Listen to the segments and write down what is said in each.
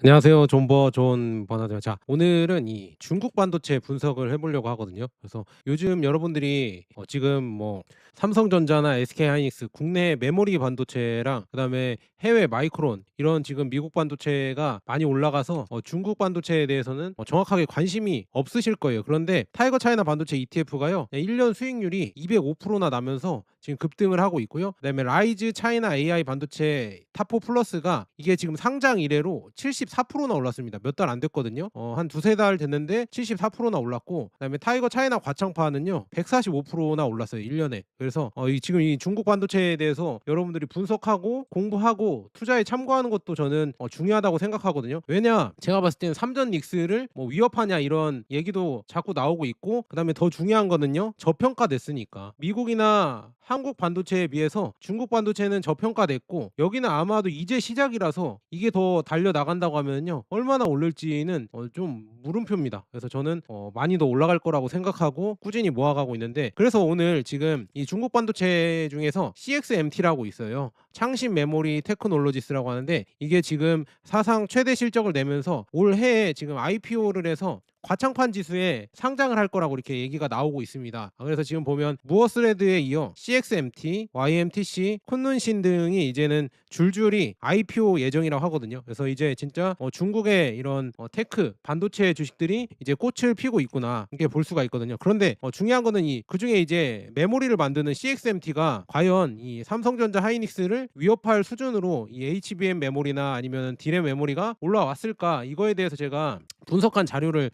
안녕하세요. 존 버나드요. 자, 오늘은 이 중국 반도체 분석을 해보려고 하거든요. 그래서 요즘 여러분들이 지금 뭐 삼성전자나 SK하이닉스 국내 메모리 반도체랑 그다음에 해외 마이크론 이런 지금 미국 반도체가 많이 올라가서 중국 반도체에 대해서는 정확하게 관심이 없으실 거예요. 그런데 타이거 차이나 반도체 ETF가요, 1년 수익률이 205%나 나면서 지금 급등을 하고 있고요. 그다음에 라이즈 차이나 AI 반도체 탑4 플러스가 이게 지금 상장 이래로 74%나 올랐습니다. 몇 달 안 됐거든요. 한 두세 달 됐는데 74%나 올랐고, 그다음에 타이거 차이나 과창파는요 145%나 올랐어요, 1년에. 그래서 지금 이 중국 반도체에 대해서 여러분들이 분석하고 공부하고 투자에 참고하는 것도 저는 중요하다고 생각하거든요. 왜냐, 제가 봤을 때는 삼전 닉스를 뭐 위협하냐 이런 얘기도 자꾸 나오고 있고, 그다음에 더 중요한 거는요, 저평가됐으니까 미국이나 한국 반도체에 비해서 중국 반도체는 저평가됐고, 여기는 아마도 이제 시작이라서 이게 더 달려 나간다고 하면요 얼마나 오를지는 좀 물음표입니다. 그래서 저는 많이 더 올라갈 거라고 생각하고 꾸준히 모아가고 있는데, 그래서 오늘 지금 이 중국 반도체 중에서 CXMT라고 있어요. 창신 메모리 테크놀로지스라고 하는데, 이게 지금 사상 최대 실적을 내면서 올해에 지금 IPO를 해서 과창판 지수에 상장을 할 거라고 이렇게 얘기가 나오고 있습니다. 그래서 지금 보면 무어스레드에 이어 CXMT, YMTC, 쿤눈신 등이 이제는 줄줄이 IPO 예정이라고 하거든요. 그래서 이제 진짜 중국의 이런 테크 반도체 주식들이 이제 꽃을 피고 있구나, 이렇게 볼 수가 있거든요. 그런데 중요한 거는 이 그중에 이제 메모리를 만드는 CXMT가 과연 이 삼성전자 하이닉스를 위협할 수준으로 이 HBM 메모리나 아니면 D램 메모리가 올라왔을까, 이거에 대해서 제가 분석한 자료를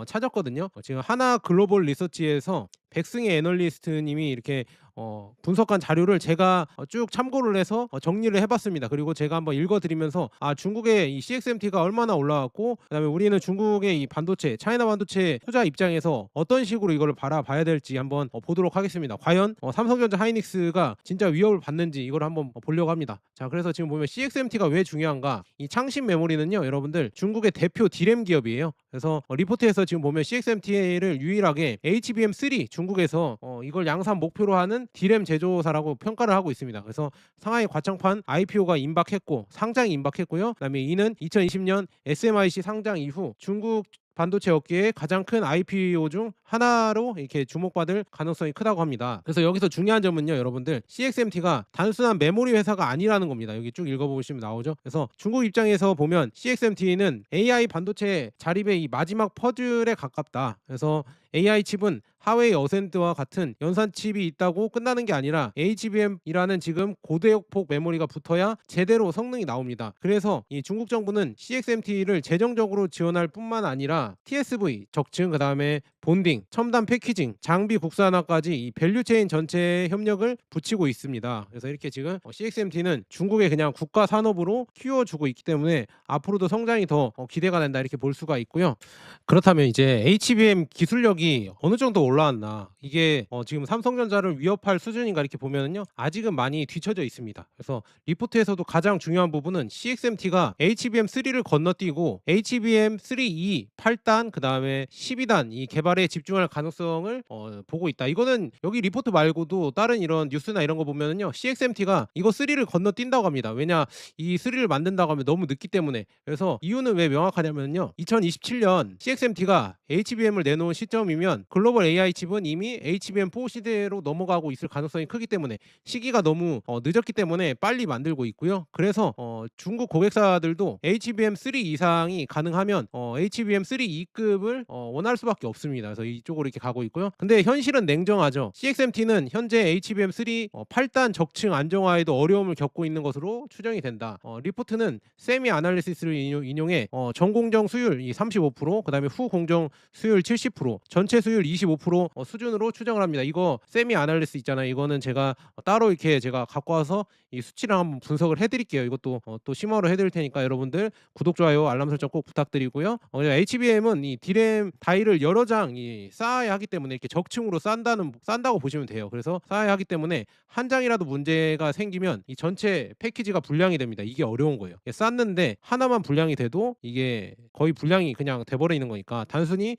찾았거든요. 지금 하나 글로벌 리서치에서 백승희 애널리스트님이 이렇게 분석한 자료를 제가 쭉 참고를 해서 정리를 해봤습니다. 그리고 제가 한번 읽어드리면서 중국의 이 CXMT가 얼마나 올라왔고, 그다음에 우리는 중국의 이 반도체, 차이나 반도체 투자 입장에서 어떤 식으로 이거를 바라봐야 될지 한번 보도록 하겠습니다. 과연 삼성전자 하이닉스가 진짜 위협을 받는지 이걸 한번 보려고 합니다. 자, 그래서 지금 보면 CXMT가 왜 중요한가? 이 창신 메모리는요, 여러분들 중국의 대표 D램 기업이에요. 그래서 리포트에서 지금 보면 CXMT를 유일하게 HBM3 중국에서 이걸 양산 목표로 하는 D램 제조사라고 평가를 하고 있습니다. 그래서 상하이 과창판 IPO가 임박했고 상장이 임박했고요. 그다음에 이는 2020년 SMIC 상장 이후 중국 반도체 업계의 가장 큰 IPO 중 하나로 이렇게 주목받을 가능성이 크다고 합니다. 그래서 여기서 중요한 점은요, 여러분들 CXMT가 단순한 메모리 회사가 아니라는 겁니다. 여기 쭉 읽어보시면 나오죠. 그래서 중국 입장에서 보면 CXMT는 AI 반도체 자립의 이 마지막 퍼즐에 가깝다. 그래서 AI 칩은 하웨이 어센드와 같은 연산 칩이 있다고 끝나는 게 아니라 HBM이라는 지금 고대역폭 메모리가 붙어야 제대로 성능이 나옵니다. 그래서 이 중국 정부는 CXMT를 재정적으로 지원할 뿐만 아니라 TSV 적층, 그다음에 본딩, 첨단 패키징, 장비 국산화까지 이 밸류체인 전체에 협력을 붙이고 있습니다. 그래서 이렇게 지금 CXMT는 중국의 그냥 국가 산업으로 키워주고 있기 때문에 앞으로도 성장이 더 기대가 된다, 이렇게 볼 수가 있고요. 그렇다면 이제 HBM 기술력이 어느 정도 올라왔나, 이게 지금 삼성전자를 위협할 수준인가, 이렇게 보면은요 아직은 많이 뒤처져 있습니다. 그래서 리포트에서도 가장 중요한 부분은 CXMT가 HBM3를 건너뛰고 HBM3E 8단 그다음에 12단 이 개발에 집중할 가능성을 보고 있다. 이거는 여기 리포트 말고도 다른 이런 뉴스나 이런 거 보면은요 CXMT가 이거 3를 건너뛴다고 합니다. 왜냐, 이 3를 만든다고 하면 너무 늦기 때문에. 그래서 이유는 왜 명확하냐면요, 2027년 CXMT가 HBM을 내놓은 시점이면 글로벌 AI 칩은 이미 HBM4 시대로 넘어가고 있을 가능성이 크기 때문에 시기가 너무 늦었기 때문에 빨리 만들고 있고요. 그래서 중국 고객사들도 HBM3 이상이 가능하면 HBM3E급을 원할 수밖에 없습니다. 그래서 이쪽으로 이렇게 가고 있고요. 근데 현실은 냉정하죠. CXMT는 현재 HBM3 8단 적층 안정화에도 어려움을 겪고 있는 것으로 추정이 된다. 리포트는 세미 아날리시스를 인용해 전공정 수율 35%, 그다음에 후 공정 수율 70%, 전체 수율 25% 수준으로 추정을 합니다. 이거 세미 아날리시스 있잖아요. 이거는 제가 따로 이렇게 제가 갖고 와서 이 수치랑 한번 분석을 해드릴게요. 이것도 또 심화로 해드릴 테니까 여러분들 구독, 좋아요, 알람 설정 꼭 부탁드리고요. HBM은 이 D램 다이를 여러 장 물량이 쌓아야 하기 때문에 이렇게 적층으로 싼다고 보시면 돼요. 그래서 쌓아야 하기 때문에 한 장이라도 문제가 생기면 이 전체 패키지가 불량이 됩니다. 이게 어려운 거예요. 쌌는데 하나만 불량이 돼도 이게 거의 불량이 그냥 돼 버리는 거니까 단순히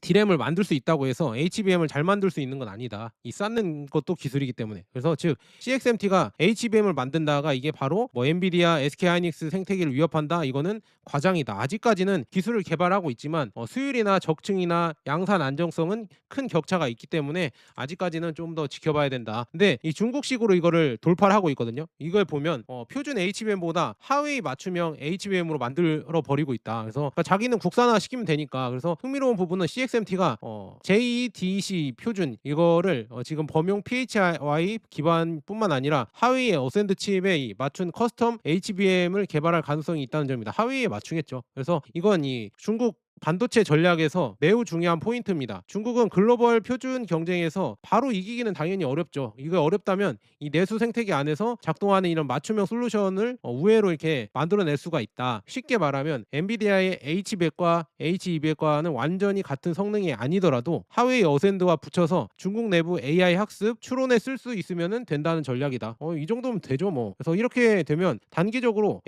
D램을 만들 수 있다고 해서 HBM을 잘 만들 수 있는 건 아니다. 이 쌓는 것도 기술이기 때문에. 그래서 즉 CXMT가 HBM을 만든다가 이게 바로 뭐 엔비디아, SK하이닉스 생태계를 위협한다. 이거는 과장이다. 아직까지는 기술을 개발하고 있지만 수율이나 적층이나 양산 안정성은 큰 격차가 있기 때문에 아직까지는 좀 더 지켜봐야 된다. 근데 이 중국식으로 이거를 돌파를 하고 있거든요. 이걸 보면 표준 HBM보다 하위 맞춤형 HBM으로 만들어 버리고 있다. 그래서 그러니까 자기는 국산화 시키면 되니까. 그래서 흥미로운 부분은 CXMT가 JEDEC 표준 이거를 지금 범용 PHY 기반뿐만 아니라 하위의 어센드 칩에 이 맞춘 커스텀 HBM을 개발할 가능성이 있다는 점입니다. 하위에 맞추겠죠. 그래서 이건 이 중국 반도체 전략에서 매우 중요한 포인트입니다. 중국은 글로벌 표준 경쟁에서 바로 이기기는 당연히 어렵죠. 이거 어렵다면 이 내수 생태계 안에서 작동하는 이런 맞춤형 솔루션을 우회로 이렇게 만들어낼 수가 있다. 쉽게 말하면 엔비디아의 H100과 H200과는 완전히 같은 성능이 아니더라도 하웨이 어센드와 붙여서 중국 내부 AI 학습 추론에 쓸 수 있으면 된다는 전략이다. 이 정도면 되죠 뭐. 그래서 이렇게 되면 단기적으로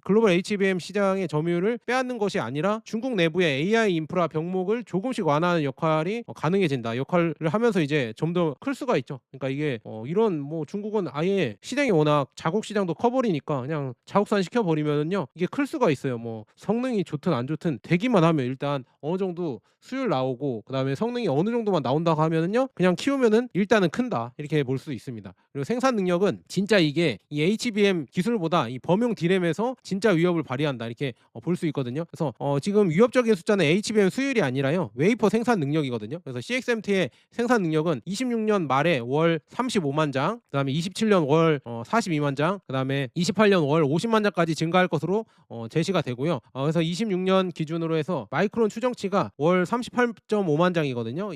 글로벌 HBM 시장의 점유율을 빼앗는 것이 아니라 중국 내부의 AI 인프라 병목을 조금씩 완화하는 역할이 가능해진다. 역할을 하면서 이제 좀 더 클 수가 있죠. 그러니까 이게 이런 뭐 중국은 아예 시장이 워낙 자국 시장도 커버리니까 그냥 자국산 시켜버리면은요 이게 클 수가 있어요. 뭐 성능이 좋든 안 좋든 되기만 하면 일단 어느 정도 수율 나오고 그다음에 성능이 어느 정도만 나온다고 하면은요 그냥 키우면은 일단은 큰다 이렇게 볼 수 있습니다. 그리고 생산 능력은 진짜 이게 이 HBM 기술보다 이 범용 D램에서 진짜 위협을 발휘한다 이렇게 볼 수 있거든요. 그래서 지금 위협적인 숫자는 HBM 수율이 아니라요 웨이퍼 생산 능력이거든요. 그래서 CXMT의 생산 능력은 26년 말에 월 35만 장, 그다음에 27년 월 42만 장, 그다음에 28년 월 50만 장까지 증가할 것으로 제시가 되고요. 그래서 26년 기준으로 해서 마이크론 추정치가 월 38.5만 장이거든요.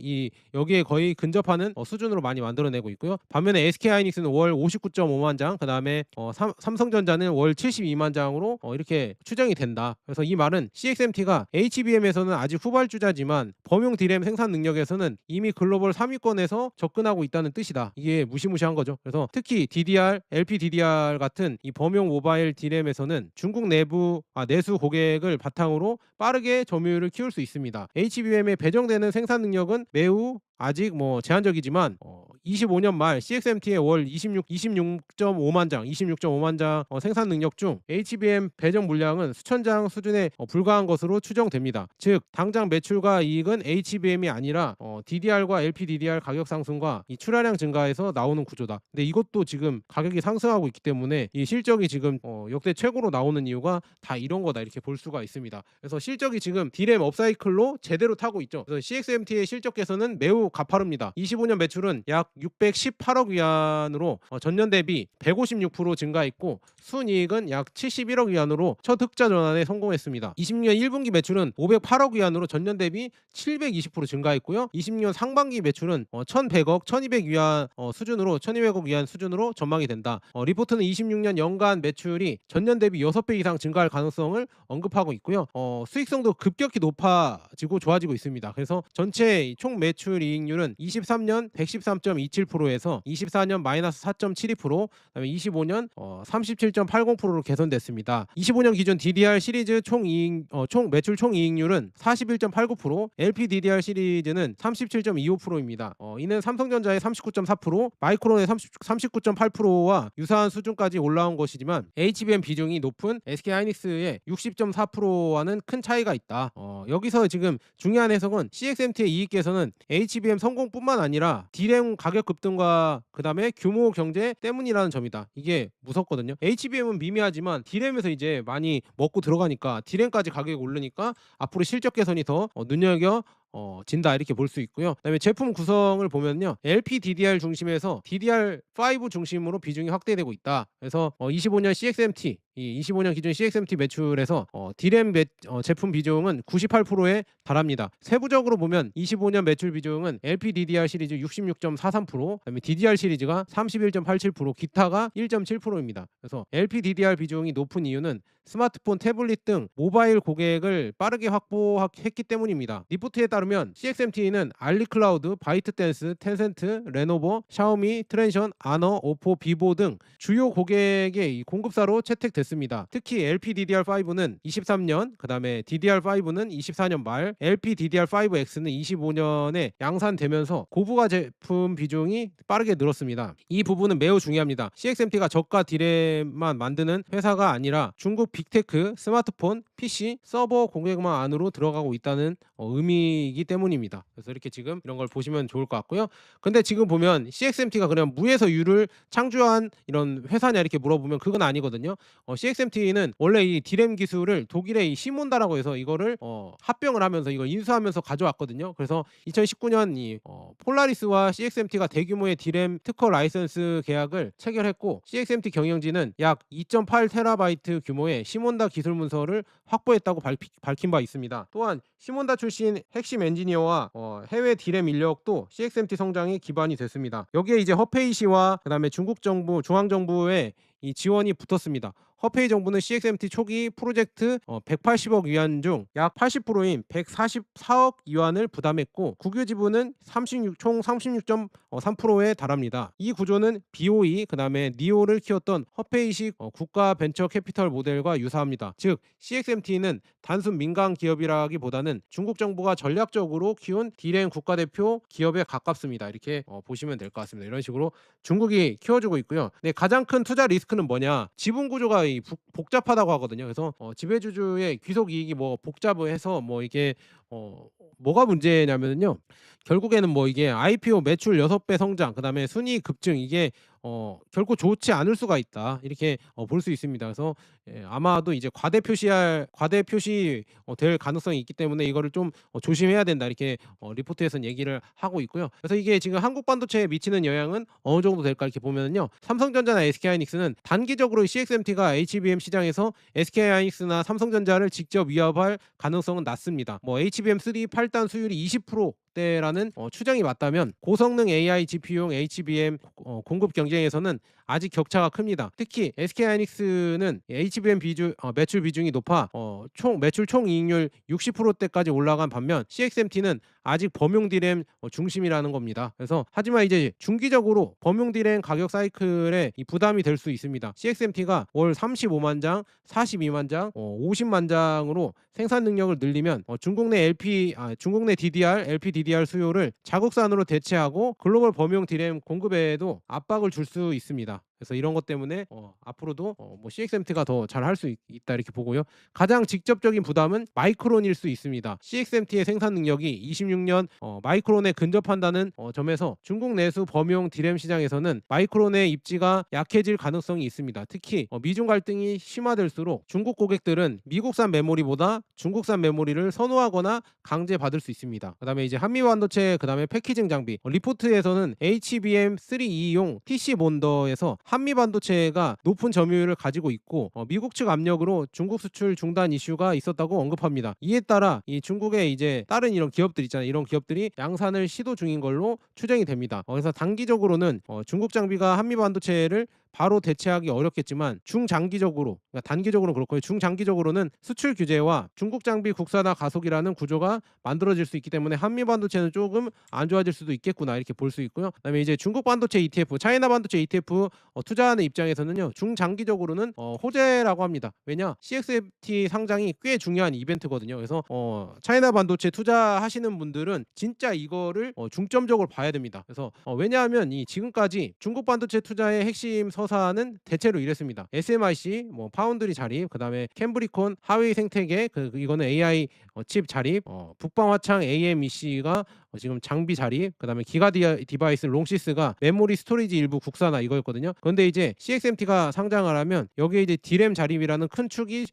여기에 거의 근접하는 수준으로 많이 만들어내고 있고요. 반면에 SK하이닉스는 월 59.5만 장, 그다음에 삼성전자는 월 72만 장으로 이렇게 추정이 된다. 그래서 이 말은 CXMT가 HBM에서는 아직 후발주자지만 범용 D램 생산 능력에서는 이미 글로벌 3위권에서 접근하고 있다는 뜻이다. 이게 무시무시한 거죠. 그래서 특히 DDR, LPDDR 같은 이 범용 모바일 D램에서는 중국 내수 고객을 바탕으로 빠르게 점유율을 키울 수 있습니다. HBM에 배정되는 생산 능력은 매우 아직 뭐 제한적이지만 25년 말 CXMT의 월 26.5만 장 생산 능력 중 HBM 배정 물량은 수천 장 수준에 불과한 것으로 추정됩니다. 즉 당장 매출과 이익은 HBM이 아니라 DDR과 LPDDR 가격 상승과 이 출하량 증가에서 나오는 구조다. 근데 이것도 지금 가격이 상승하고 있기 때문에 이 실적이 지금 역대 최고로 나오는 이유가 다 이런 거다 이렇게 볼 수가 있습니다. 그래서 실적이 지금 D램 업사이클로 제대로 타고 있죠. 그래서 CXMT의 실적께서는 매우 가파릅니다. 25년 매출은 약 618억 위안으로 전년 대비 156% 증가했고 순이익은 약 71억 위안으로 첫 흑자 전환에 성공했습니다. 20년 1분기 매출은 508억 위안으로 전년 대비 720% 증가했고요. 20년 상반기 매출은 1,200억 위안 수준으로 전망이 된다. 리포트는 26년 연간 매출이 전년 대비 6배 이상 증가할 가능성을 언급하고 있고요. 수익성도 급격히 높아지고 좋아지고 있습니다. 그래서 전체 총 매출 이익률은 23년 113.27%에서 24년 마이너스 4.72%, 그다음에 25년 37.80%로 개선됐습니다. 25년 기준 DDR 시리즈 총 매출 총 이익률은 41.89%, LPDDR 시리즈는 37.25%입니다. 이는 삼성전자의 39.4%, 마이크론의 39.8%와 유사한 수준까지 올라온 것이지만 HBM 비중이 높은 SK하이닉스의 60.4%와는 큰 차이가 있다. 여기서 지금 중요한 해석은 CXMT의 이익 개선은 HBM 성공뿐만 아니라 D램 가격 급등과 그다음에 규모 경제 때문이라는 점이다. 이게 무섭거든요. HBM은 미미하지만 D램에서 이제 많이 먹고 들어가니까 D램까지 가격이 오르니까 앞으로 실적 개선이 더 진다 이렇게 볼 수 있고요. 그다음에 제품 구성을 보면요, LPDDR 중심에서 DDR5 중심으로 비중이 확대되고 있다. 그래서 25년 기준 CXMT 매출에서 D램 제품 비중은 98%에 달합니다. 세부적으로 보면 25년 매출 비중은 LPDDR 시리즈 66.43%, 그다음에 DDR 시리즈가 31.87%, 기타가 1.7%입니다. 그래서 LPDDR 비중이 높은 이유는 스마트폰, 태블릿 등 모바일 고객을 빠르게 확보했기 때문입니다. 리포트에 따르면 CXMT는 알리클라우드, 바이트댄스, 텐센트, 레노버, 샤오미, 트랜션, 아너, 오포, 비보 등 주요 고객의 이 공급사로 채택됐습니다. 특히 LPDDR5는 23년, 그 다음에 DDR5는 24년 말, LPDDR5X는 25년에 양산되면서 고부가 제품 비중이 빠르게 늘었습니다. 이 부분은 매우 중요합니다. CXMT가 저가 디램만 만드는 회사가 아니라 중국 빅테크, 스마트폰, PC, 서버 고객망 안으로 들어가고 있다는 의미이기 때문입니다. 그래서 이렇게 지금 이런 걸 보시면 좋을 것 같고요. 근데 지금 보면 CXMT가 그냥 무에서 유를 창조한 이런 회사냐 이렇게 물어보면 그건 아니거든요. CXMT는 원래 이 디램 기술을 독일의 이 시몬다라고 해서 이거를 합병을 하면서 이걸 인수하면서 가져왔거든요. 그래서 2019년 이 폴라리스와 CXMT가 대규모의 디램 특허 라이선스 계약을 체결했고, CXMT 경영진은 약 2.8TB 규모의 시몬다 기술 문서를 확보했다고 밝힌 바 있습니다. 또한 시몬다 출신 핵심 엔지니어와 해외 디램 인력도 CXMT 성장에 기반이 됐습니다. 여기에 이제 허페이 씨와 그다음에 중국 정부, 중앙 정부의 이 지원이 붙었습니다. 허페이 정부는 CXMT 초기 프로젝트 180억 위안 중 약 80%인 144억 위안을 부담했고, 국유 지분은 총 36.3%에 달합니다. 이 구조는 BOE 그다음에 니오를 키웠던 허페이식 국가 벤처 캐피털 모델과 유사합니다. 즉 CXMT는 단순 민간 기업이라기보다는 중국 정부가 전략적으로 키운 디램 국가대표 기업에 가깝습니다. 이렇게 보시면 될 것 같습니다. 이런 식으로 중국이 키워주고 있고요. 네, 가장 큰 투자 리스크는 뭐냐? 지분 구조가 복잡하다고 하거든요. 그래서 지배주주의 귀속 이익이 뭐 복잡해서 뭐 이게 뭐가 문제냐면요. 결국에는 뭐 이게 IPO 매출 6배 성장, 그다음에 순이익 급증, 이게 결코 좋지 않을 수가 있다. 이렇게 볼 수 있습니다. 그래서 아마도 이제 과대 표시 될 가능성이 있기 때문에 이거를 좀 조심해야 된다. 이렇게 리포트에서는 얘기를 하고 있고요. 그래서 이게 지금 한국 반도체에 미치는 영향은 어느 정도 될까 이렇게 보면은요. 삼성전자나 SK하이닉스는 단기적으로 CXMT가 HBM 시장에서 SK하이닉스나 삼성전자를 직접 위협할 가능성은 낮습니다. 뭐 HBM3 8단 수율이 20%대라는 추정이 맞다면 고성능 AI GPU용 HBM 공급 경쟁에서는 아직 격차가 큽니다. 특히 SK하이닉스는 HBM 매출 비중이 높아 매출 총이익률 60%대까지 올라간 반면 CXMT는 아직 범용 디램 중심이라는 겁니다. 그래서 하지만 이제 중기적으로 범용 디램 가격 사이클에 이 부담이 될 수 있습니다. CXMT가 월 35만 장, 42만 장, 50만 장으로 생산 능력을 늘리면 중국 내 DDR, LPDDR 수요를 자국산으로 대체하고 글로벌 범용 디램 공급에도 압박을 줄 수 있습니다. 그래서 이런 것 때문에 앞으로도 뭐 CXMT가 더 잘 할 수 있다 이렇게 보고요. 가장 직접적인 부담은 마이크론일 수 있습니다. CXMT의 생산 능력이 26년 마이크론에 근접한다는 점에서 중국 내수 범용 디램 시장에서는 마이크론의 입지가 약해질 가능성이 있습니다. 특히 미중 갈등이 심화될수록 중국 고객들은 미국산 메모리보다 중국산 메모리를 선호하거나 강제받을 수 있습니다. 그다음에 이제 한미 반도체, 그다음에 패키징 장비, 리포트에서는 HBM3E용 TC 몬더에서 한미 반도체가 높은 점유율을 가지고 있고 미국 측 압력으로 중국 수출 중단 이슈가 있었다고 언급합니다. 이에 따라 이 중국의 이제 다른 이런 기업들 있잖아요. 이런 기업들이 양산을 시도 중인 걸로 추정이 됩니다. 그래서 단기적으로는 중국 장비가 한미 반도체를 바로 대체하기 어렵겠지만 중장기적으로, 그러니까 단기적으로는 그렇고요. 중장기적으로는 수출 규제와 중국 장비 국산화 가속이라는 구조가 만들어질 수 있기 때문에 한미 반도체는 조금 안 좋아질 수도 있겠구나 이렇게 볼 수 있고요. 그다음에 이제 중국 반도체 ETF, 차이나 반도체 ETF 투자하는 입장에서는요. 중장기적으로는 호재라고 합니다. 왜냐? CXMT 상장이 꽤 중요한 이벤트거든요. 그래서 차이나 반도체 투자하시는 분들은 진짜 이거를 중점적으로 봐야 됩니다. 그래서 왜냐하면 이 지금까지 중국 반도체 투자의 핵심 서사는 대체로 이랬습니다. SMIC, 뭐 파운드리 자립, 그다음에 캠브리콘, 하웨이 생태계, 이거는 AI 칩 자립, 북방 화창 AMEC가 지금 장비 자립, 그다음에 기가 디바이스 롱시스가 메모리 스토리지 일부 국산화 이거였거든요. 그런데 이제 CXMT가 상장을 하면 여기에 이제 디램 자립이라는 큰 축이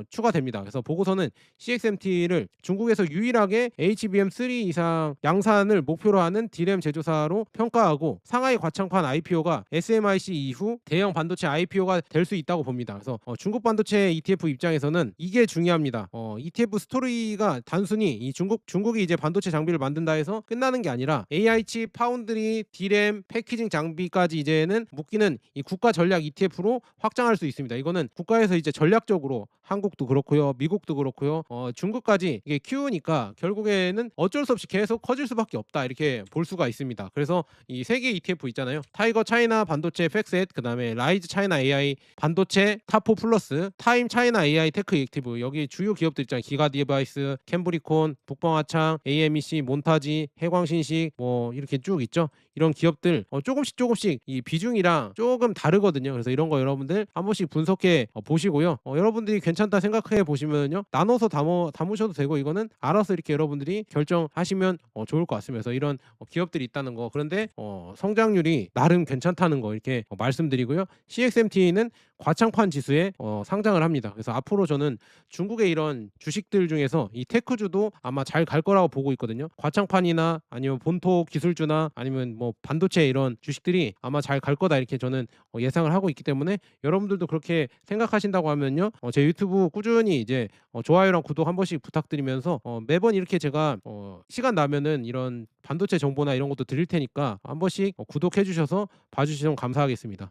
추가됩니다. 그래서 보고서는 CXMT를 중국에서 유일하게 HBM3 이상 양산을 목표로 하는 디램 제조사로 평가하고 상하이 과창판 IPO가 SMIC 이후 대형 반도체 IPO가 될 수 있다고 봅니다. 그래서 중국 반도체 ETF 입장에서는 이게 중요합니다. ETF 스토리가 단순히 이 중국이 이제 반도체 장비를 만든다 해서 국가에서 끝나는 게 아니라 AI 칩, 파운드리, D램, 패키징 장비까지 이제는 묶이는 이 국가 전략 ETF로 확장할 수 있습니다. 이거는 국가에서 이제 전략적으로 한국도 그렇고요, 미국도 그렇고요, 중국까지 이게 키우니까 결국에는 어쩔 수 없이 계속 커질 수밖에 없다 이렇게 볼 수가 있습니다. 그래서 이 세 개 ETF 있잖아요. 타이거 차이나 반도체 팩셋, 그다음에 라이즈 차이나 AI 반도체 타포 플러스, 타임 차이나 AI 테크 액티브, 여기 주요 기업들 있잖아요. 기가 디바이스, 캠브리콘, 북방화창, AMEC, 몬타지, 해광신식 뭐 이렇게 쭉 있죠. 이런 기업들 조금씩 이 비중이랑 조금 다르거든요. 그래서 이런 거 여러분들 한 번씩 분석해 보시고요. 여러분들이 괜찮다 생각해 보시면요, 나눠서 담으셔도 되고, 이거는 알아서 이렇게 여러분들이 결정하시면 좋을 것 같습니다. 그래서 이런 기업들이 있다는 거, 그런데 성장률이 나름 괜찮다는 거 이렇게 말씀드리고요. CXMT는 과창판 지수에 상장을 합니다. 그래서 앞으로 저는 중국의 이런 주식들 중에서 이 테크주도 아마 잘 갈 거라고 보고 있거든요. 과창판이나 아니면 본토 기술주나 아니면 뭐 반도체 이런 주식들이 아마 잘 갈 거다 이렇게 저는 예상을 하고 있기 때문에, 여러분들도 그렇게 생각하신다고 하면요, 제 유튜브 꾸준히 이제 좋아요랑 구독 한 번씩 부탁드리면서 매번 이렇게 제가 시간 나면은 이런 반도체 정보나 이런 것도 드릴 테니까 한 번씩 구독해 주셔서 봐주시면 감사하겠습니다.